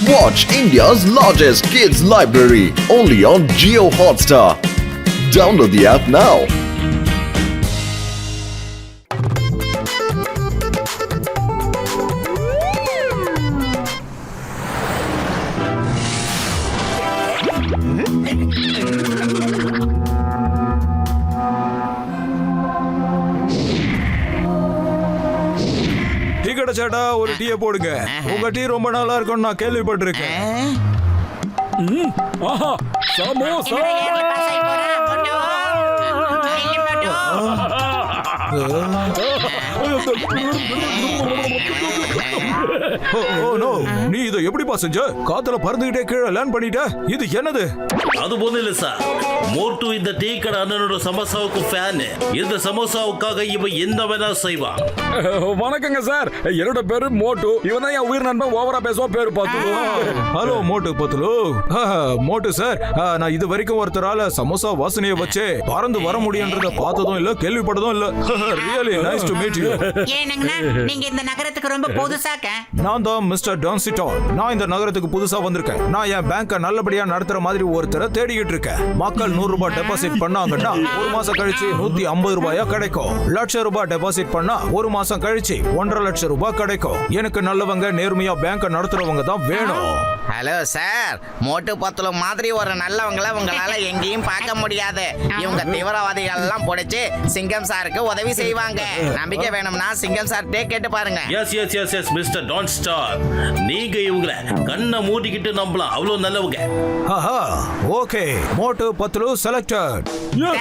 Watch India's largest kids library only on Jio Hotstar. Download the app now. Tea கடை சேட்டா ஒரு டீயை போடுங்க. உங்க டீ ரொம்ப நல்லா இருக்கும்னு நான் கேள்விப்பட்டிருக்கேன். சமோசா நீ இதை எப்படிப்பா செஞ்ச? காத்துல பறந்துகிட்டே கீழே லேண்ட் பண்ணிட்ட. இது என்னது? அது ஒண்ணு இல்ல சார். மோட்டு இந்த டீ கடை அண்ணனோட சமோசாவுக்கு ஃபேன். இந்த சமோசாவுக்காக இவன் என்ன வேணா செய்வான். வணக்கங்க சார், என்னோட பேரு மோட்டு. இவன் தான் என் உயிர் நண்பன். ஓவரா பேசுவா பேரு பாத்துலு. ஹலோ மோட்டு பத்துலு. மோட்டு சார், நான் இது வரைக்கும் ஒருத்தரால சமோசா வாசனையை வச்சே பறந்து வர முடியும்ன்றத பார்த்ததும் இல்ல, கேள்விப்பட்டதும் இல்ல. Really nice to meet you. ஏனுங்கண்ணா, நீங்க இந்த நகரத்துக்கு ரொம்ப புதுசாக்க? நான் தான் மிஸ்டர் டான்சிட்டான். நான் இந்த நகரத்துக்கு புதுசா வந்திருக்கேன். நான் என் பேங்கை நல்லபடியா நடத்துற மாதிரி ஒருத்தரை தேடிக்கிட்டு இருக்கேன். மக்கள் 100 ரூபாய் டெபாசிட் பண்ணாங்கன்னா ஒரு மாசம் கழிச்சு 150 ரூபாயா கிடைக்கும். லட்சம் ரூபாய் டெபாசிட் பண்ணா ஒரு மாசம் கழிச்சு 1.5 லட்சம் ரூபாய் கிடைக்கும். எனக்கு நல்லவங்க, நேர்மையா பேங்கை நடத்துறவங்க தான் வேணும். ஹலோ சார், மோட்டு பத்துல மாதிரி ஒரு நல்லவங்கள உங்களால எங்கேயும் பார்க்க முடியாது. இவங்க தீவிரவாதிகள் எல்லாம் பிடிச்சு சிங்கம் சாருக்கு உதவி செய்வாங்க. நம்பிக்கை வேணும்னா சிங்கம் சார் கேட்டு பாருங்க. Yes yes yes yes mister Don star, நீங்க இவங்களை கண்ணை மூடிக்கிட்டு நம்பலாம். அவ்வளவு நல்லவங்க. Okay, Motu Patlu selected.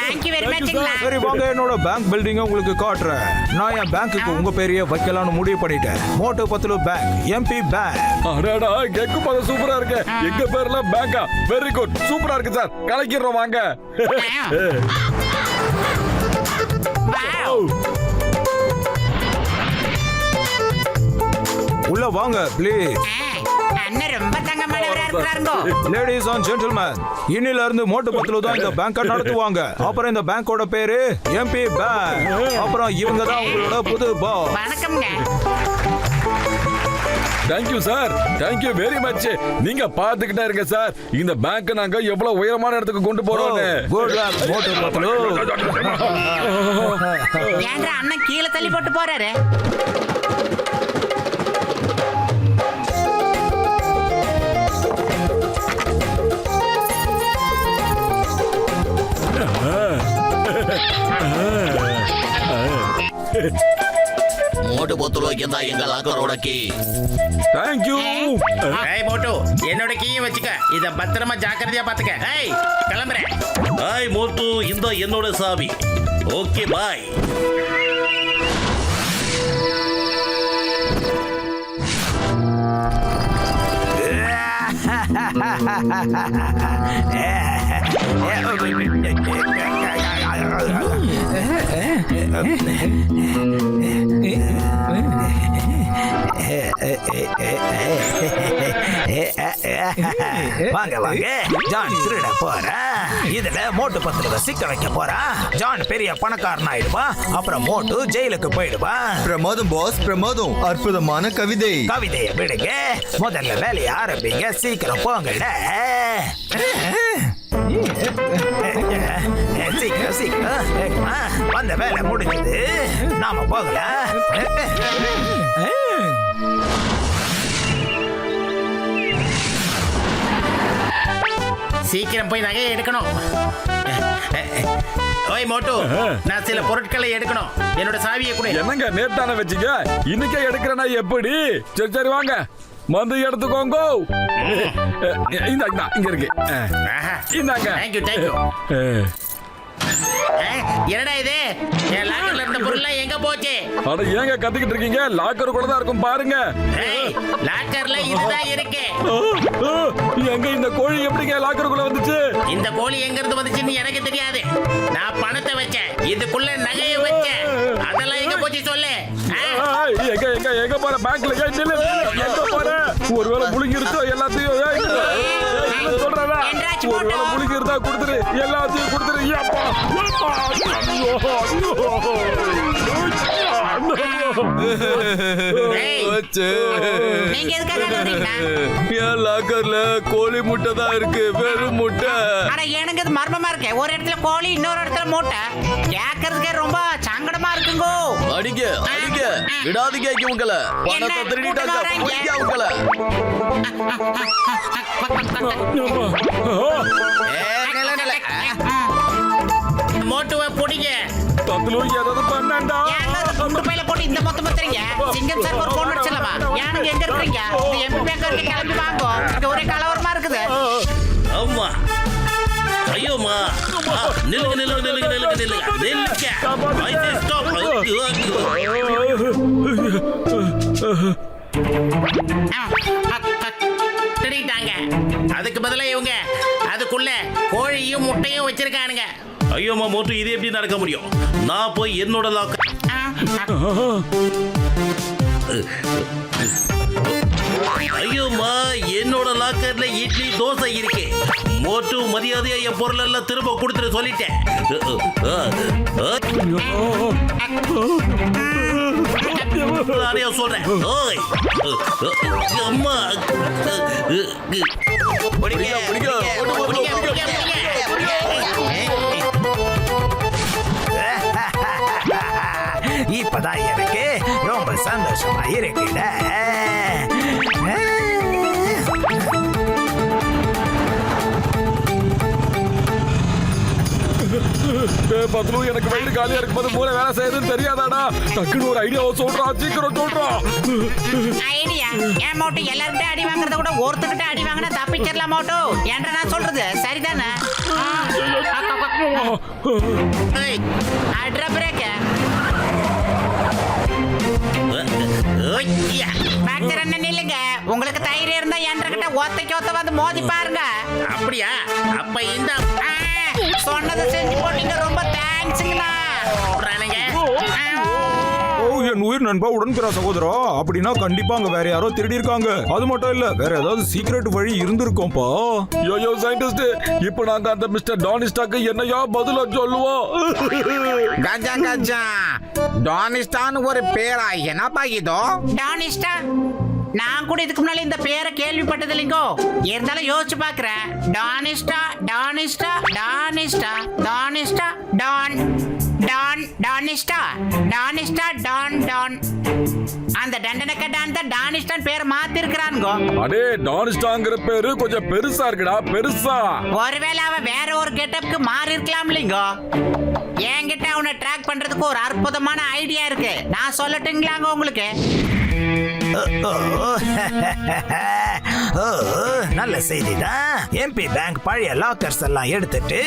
Thank you very much. சரி வாங்க, என்னோட பேங்க் பில்டிங்க உங்களுக்கு காட்டுறேன். நான் என் பேங்க்குக்கு உங்க பேரையே வைக்கலாம்னு முடிவு பண்ணிட்டேன். மோட்டு பத்துலு பேங்க், எம்பி பேங்க். அடடா, கேக்கு பார்க்க சூப்பரா இருக்கு. எங்க பேர்ல பேங்கா? வெரி குட், சூப்பரா இருக்கு சார். கலக்கிறோம் வாங்க. உள்ள வாங்க ப்ளீஸ். அண்ணன் ரொம்ப தங்கமானவரா இருக்காருங்கோ. லேடிஸ் அண்ட் ஜென்டில்மேன், இன்னில இருந்து மோட்டு பத்துலு தான் இந்த பேங்கை நடத்துவாங்க. அப்புறம் இந்த பேங்கோட பேரு எம்பி பேங்க். அப்புறம் இவங்க தான் உங்களோட புது பாஸ். வணக்கம்ங்க. Thank you sir, thank you very much. நீங்க பாத்துக்கிட்டே இருங்க சார், இந்த பேங்க் நாங்க எவ்வளவு உயரமான இடத்துக்கு கொண்டு போறோம்னு. குட் லக் மோட்டு பத்துலு. ஏன்டா அண்ணன் கீழே தள்ளி போட்டு போறாரு? மோட்டு பொத்துலோக்கு தான் எங்க லாக்கரோட கீ. தேங்க்யூ. ஏய் மோட்டு, என்னோட கீயை வச்சுக்க. இத பத்திரமா ஜாக்கிரதையா பாத்துக்க. ஏய் கிளம்புறேன். ஹாய் மோட்டு, இந்த என்னோட சாவி. Okay bye. வாங்க வாங்க, ஜான் திருட போறான். இதுல மோட்டு பத்துல சிக்க வைக்க போறான். ஜான் பெரிய பணக்காரன் ஆயிடுவான். அப்புறம் மோட்டு ஜெயிலுக்கு போயிடுவான். பிரமாதம் பாஸ், பிரமாதம். அற்புதமான கவிதை. கவிதையை விடுங்க, முதல்ல வேலையை ஆரம்பிங்க. சீக்கிரம் போங்கடா. சீக்கிரம் சீக்கிரம் வந்த வேலை முடிஞ்சது. நாம போகலாம். சீக்கிரம் போய் நகையை எடுக்கணும். ஓய் மோட்டு, நான் சில பொருட்களை எடுக்கணும். என்னோட சாவியை கூட. என்னங்க நேத்தான வச்சுக்க, இன்னைக்கே எடுக்கிறேன்னா எப்படி? சரி சரி வாங்க, வந்து எடுத்துக்கோங்க. இந்தா இங்க இருக்கு. இந்தாங்க. Thank you thank you. என்னடா இது? என் லாக்கர்ல இருந்த பொருள்லாம் எங்க போச்சு? அட ஏங்க கத்திக்கிட்டு இருக்கீங்க? லாக்கர் கூட தான் இருக்கும் பாருங்க. லாக்கர்ல இதுதான் இருக்கு. எங்க இந்த கோழி எப்படிங்க லாக்கருக்குள்ள வந்துச்சு? இந்த கோழி எங்க இருந்து வந்துச்சுன்னு எனக்கு தெரியாது. நான் பணத்தை வச்சேன், இதுக்குள்ள நகையை வச்சேன். அதெல்லாம் எங்க போச்சு சொல்லு. எங்க எங்க எங்க போற? பேங்க்ல எங்க போற? ஒருவேளை முழுங்கிருச்சோ எல்லாத்தையும். சொல்றா, ஒருவேளை முழுங்கிருந்தா கொடுத்துரு, எல்லாத்தையும் கொடுத்துரு. ஏய், போச்சு. நீங்க எதுக்காக அழுறீங்க? என் லாக்கர்ல கோழி முட்டை தான் இருக்கு, வெறும் முட்டை. அட எனக்கு இது மர்மமா இருக்கு. ஒரு இடத்துல கோழி, இன்னொரு இடத்துல மூட்டை. கேட்கறதுக்கே ரொம்ப சங்கடமா இருக்குங்க. அடிங்க அடிங்க விடாதீங்க இவங்கள. பணத்தை திருடிட்டாங்க, பிடிங்க அவங்கள. மோட்டுவை பிடிங்க. பத்துலும் ஏதாவது பண்ணாண்டா. ஏங்க அந்த குண்டு பையில போட்டு இந்த மொத்தம் மொத்தறீங்க? சிங்கம் சார் ஒரு போன் அடிச்சலவா? ஏனுங்க எங்க இருக்கீங்க? இந்த எம்பி பேங்க் வரைக்கும் கிளம்பி வாங்கோ. இங்க ஒரே கலவரமா இருக்குது. அம்மா ஐயோம்மா நில்லுங்க நில்லுங்க நில்லுங்க நில்லுங்க நில்லுங்க நில்லுங்க I say stop. திருடிட்டாங்க. அதுக்கு பதிலா இவங்க அதுக்குள்ள கோழியும் முட்டையும் வச்சிருக்கானுங்க. ஐயோம்மா மோட்டு இது எப்படி நடக்க முடியும்? நான் போய் என்னோட லாக்கர் ஐயோம்மா என்னோட லாக்கர்ல இட்லி தோசை இருக்கு. மோட்டு மரியாதையா என் பொருள் எல்லாம் திரும்ப கொடுத்துட்டு சொல்லிட்டேன். நானே சொல்றேன். ஓய். அம்மா பிடிங்க பிடிங்க பிடிங்க, பிடிங்க, இப்பதான் எனக்கு ரொம்ப சந்தோஷமா இருக்குல்ல. பத்துலும் எனக்கு வயிறு காலியா இருக்கும்போது மூளை வேலை செய்யுதுன்னு தெரியாதாடா? டக்குன்னு ஒரு ஐடியாவை சொல்றா, சீக்கிரம் சொல்றா. ஐடியா ஏன் மோட்டு எல்லார்கிட்ட அடி வாங்குறத விட ஒருத்தர்கிட்ட அடி வாங்கினா தப்பிச்சிடலாம் மோட்டு. ஏன்ற நான் சொல்றது சரிதானே? அட்ரா பிரேக்க டாக்டர் என்ன நில்லுங்க. உங்களுக்கு தைரியம் இருந்தா என்கிட்ட ஒத்தைக்கு ஒத்த வந்து மோதி பாருங்க. அப்படியா? அப்ப இந்த சொன்னதை செஞ்சு போட்டீங்க. ரொம்ப தேங்க்ஸுங்கண்ணா. சொல்றானுங்க. ஓ என் உயிர் நண்பா உடன்பிறா சகோதரா, அப்படின்னா கண்டிப்பா அங்க வேற யாரோ திருடி இருக்காங்க. அது மட்டும் இல்ல, வேற ஏதாவது சீக்ரெட் வழி இருந்திருக்கோம்பா. யோயோ சயின்டிஸ்ட், இப்போ நாங்க அந்த மிஸ்டர் டானிஸ்டாக்கு என்னையா பதில சொல்லுவோம்? கஜா கஜா டானிஸ்டான்னு ஒரு பேரா? என்னப்பா இதோ? டானிஸ்டா? நான் கூட இதுக்கு முன்னால இந்த பேரை கேள்விப்பட்டது இல்லைங்கோ. இருந்தாலும் யோசிச்சு பாக்குறேன். டானிஸ்டா டானிஸ்டா டானிஸ்டா டானிஸ்டா டான் டான் டானிஸ்டா டானிஸ்டா டான் டான். அந்த டண்டனக்க டான் தான் டானிஸ்டான் பேரை மாத்தி இருக்கிறானுங்கோ. அடே டானிஸ்டாங்கிற பேரு கொஞ்சம் பெருசா இருக்குடா, பெருசா. ஒருவேளை அவன் வேற ஒரு கெட்டப்புக்கு மாறி இருக்கலாம் இல்லைங்கோ. என்கிட்ட அவனை ட்ராக் பண்றதுக்கு ஒரு அற்புதமான ஐடியா இருக்கு. நான் சொல்லட்டுங்களாங்க உங்களுக்கு? நல்ல செய்திதான். எம்பி பேங்க் பழைய லாக்கர்ஸ் எல்லாம் எடுத்துட்டு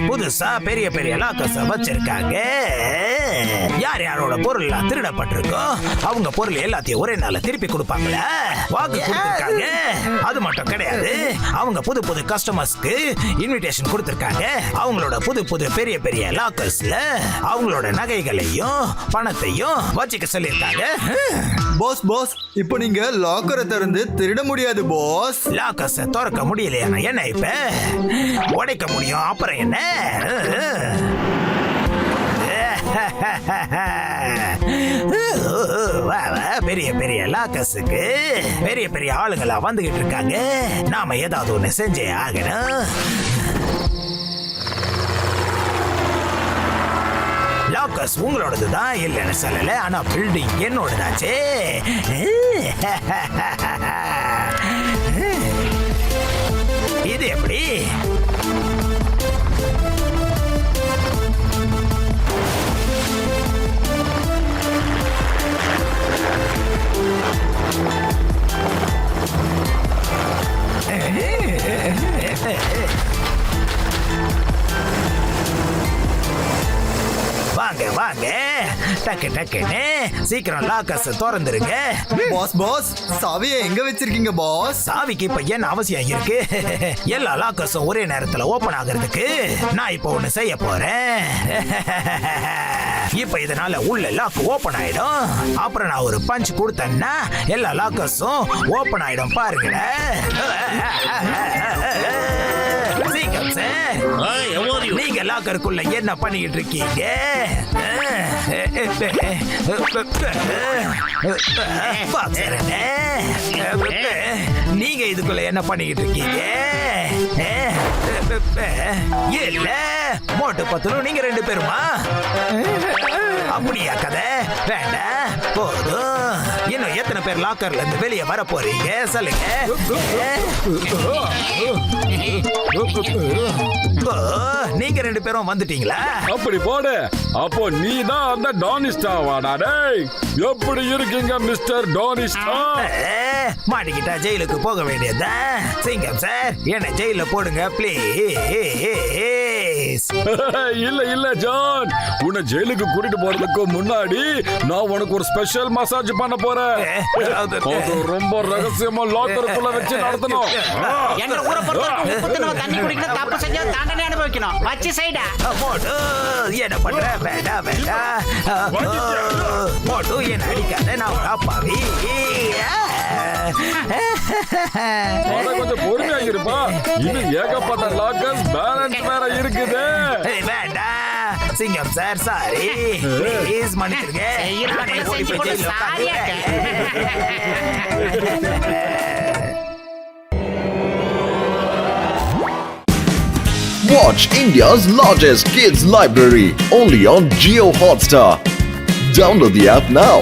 புதுசா பெரிய பெரிய லாக்கர்ஸ் வச்சிருக்காங்க. யார் யாரோட பொருள் எல்லாம் திருடப்பட்டிருக்கோ அவங்க பொருள் எல்லாத்தையும் ஒரே நாள்ல திருப்பி கொடுப்பாங்களா வாக்கு கொடுத்திருக்காங்க. அது மட்டும் கிடையாது, அவங்க புது புது கஸ்டமர்ஸ்க்கு இன்விடேஷன் கொடுத்திருக்காங்க. அவங்களோட புது புது பெரிய பெரிய லாக்கர்ஸ்ல அவங்களோட நகைகளையும் பணத்தையும் வச்சுக்க சொல்லியிருக்காங்க. பாஸ் பாஸ், இப்போ நீங்க லாக்கரை திறந்து திருட முடியாது பாஸ். லாக்கர்ஸ் திறக்க முடியலையா? என்ன இப்ப உடைக்க முடியும், அப்புறம் என்ன? பெரிய பெரிய லாக்கர்ஸுக்கு பெரிய பெரிய ஆளுங்களா வந்துகிட்டு இருக்காங்க. நாம ஏதாவது ஒண்ணு செஞ்சே ஆகணும். லாக்கர்ஸ் உங்களோடது தான் இல்லைன்னு சொல்லல, ஆனா பில்டிங் என்னோடதாச்சே. இது எப்படி? வாங்க வாங்க, டக்கு டக்குன்னு சீக்கிரம் லாக்கர்ஸ் திறந்துருங்க. பாஸ் பாஸ், சாவியை எங்க வச்சிருக்கீங்க பாஸ்? சாவிக்கு இப்ப என்ன அவசியம் இருக்கு? எல்லா லாக்கர்ஸும் ஒரே நேரத்துல ஓபன் ஆகிறதுக்கு நான் இப்ப ஒண்ணு செய்ய போறேன். இப்ப இதனால உள்ள லாக் ஓபன் ஆயிடும். அப்புறம் நான் ஒரு பஞ்ச் கொடுத்தேன்னா எல்லா லாக்கர்ஸும் ஓபன் ஆயிடும். பாருங்களேன். சிங்கம் சார், நீங்க லாக்கருக்குள்ள என்ன பண்ணிட்டு இருக்கீங்க? பாக்ஸரனே, நீங்க இதுக்குள்ள என்ன பண்ணிட்டு இருக்கீங்க? இல்ல மோட்டு பத்துரும் நீங்க 2 பேருமா? அப்படியா கதை? வேண்டாம், போதும். இன்னும் எத்தனை பேர் லாக்கர்ல இருந்து வெளியே வர போறீங்க சொல்லுங்க. நீங்க 2 பேரும் வந்துட்டீங்களா? அப்படி போடு. அப்போ நீ தான் அந்த டானிஸ்டா வாடா. டேய், எப்படி இருக்கீங்க மிஸ்டர் டானிஸ்டா? மாட்டிக்கிட்டா ஜெயிலுக்கு போக வேண்டியதுதான். சிங்கம் சார், என்ன ஜெயில போடுங்க ப்ளீஸ். இல்ல இல்ல ஜான், உன்னை ஜெயிலுக்கு கூட்டிட்டு போறதுக்கு முன்னாடி நான் உனக்கு ஒரு ஸ்பெஷல் மசாஜ் பண்ண போறேன். அது ரொம்ப ரகசியமா லாக்கருக்குள்ள வச்சு நடத்தணும். எங்க ஊரை பொறுத்தவரைக்கும் உப்பு தின்னவ தண்ணி குடிக்கணும், தப்பு செஞ்சா தண்டனை அனுபவிக்கணும். வச்சு சைடா மோட்டு, என்ன பண்ற? வேண்டாம் வேண்டாம் மோட்டு, என்ன அடிக்காத, நான் ஒரு அப்பாவி. கொஞ்சம் பொறுமையா இருப்பா. இன்னும் ஏகப்பட்ட லாக்கர்ஸ் பேலன்ஸ் வேற இருக்குது. வேண்டாம் சிங்கம் சார், சாரி ப்ளீஸ் மன்னிச்சிருங்க. நானே ஓடி போய் ஜெயில்ல உட்கார்ந்துட்டேன். Watch India's largest kids library only on Geo Hotstar. Download the app now.